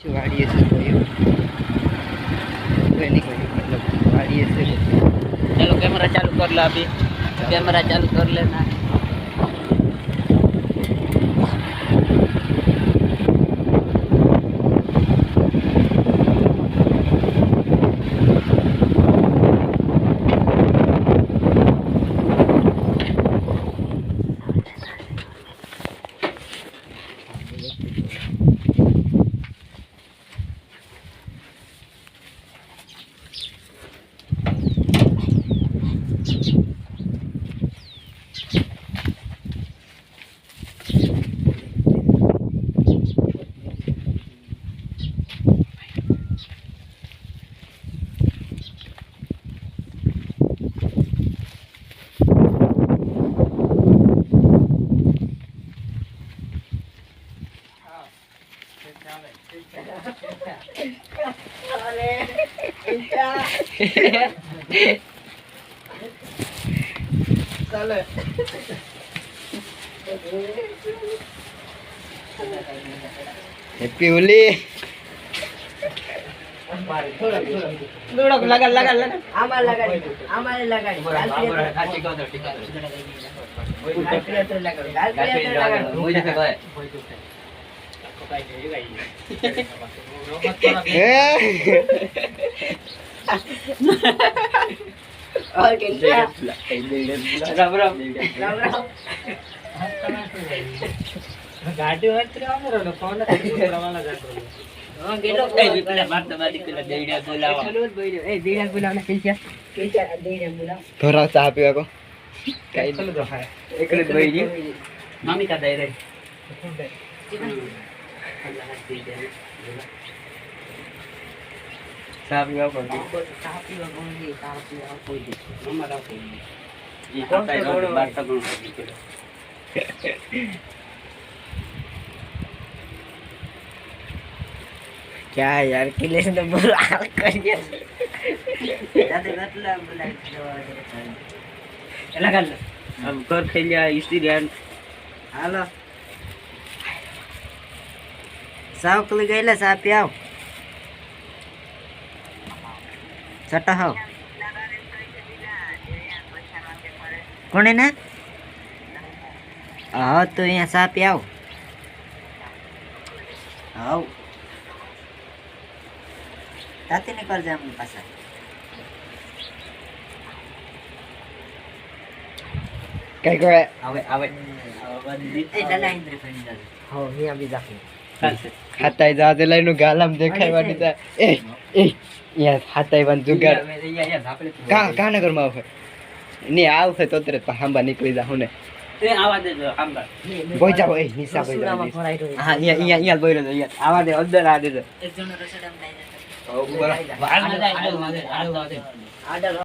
वाड़ी से कोई नहीं मतलब वाड़ी से चलो कैमरा चालू कर लो अभी कैमरा चालू कर लेना हैप्पी होली थोड़ा लगा लगा लगा आमार लगाड़ी और राम राम गाड़ी होत रे हमरो फोन करवाला जातो हां गेलो ए પેલા મારતા મારી પેલા દેડિયા બોલાવા चलो बोलो ए देड़िया बुलावना कैसा देड़िया बुलाओ थोड़ा चाह पीवा को कई चलो दो है एकले भाई जी મામી કા દઈ રે चाह पीवा को મામા કોઈ ઈ ખાતા રો બારતા પણ क्या यार किले से बुला कर दिया दादा मतलब बुला લગા अब कर खेलिया स्टूडेंट हेलो साव कल गईला सा पियाव छटा हो कोने ना हाँ तो यहाँ सा पियाव आओ ताते निकल जाए मेरे पास काय करे આવે આવે ए डला इंद्र फ्रेंड हो यहाँ भी जाके हाताय जाते लाइनो गालाम देखायवानी ता ए या हाताय बन जुगाड़ का का नगर में आवे नहीं आवे तो तेरे हांबा निकली जाहु ने એ આવા દેજો આંબા बोई जाओ ए निशा बोई जाओ हां यहाँ बोई रहो यहाँ आवा दे अंदर आ दे एक जन रसोड़ा में ओ बड़ा આડો આડો આડો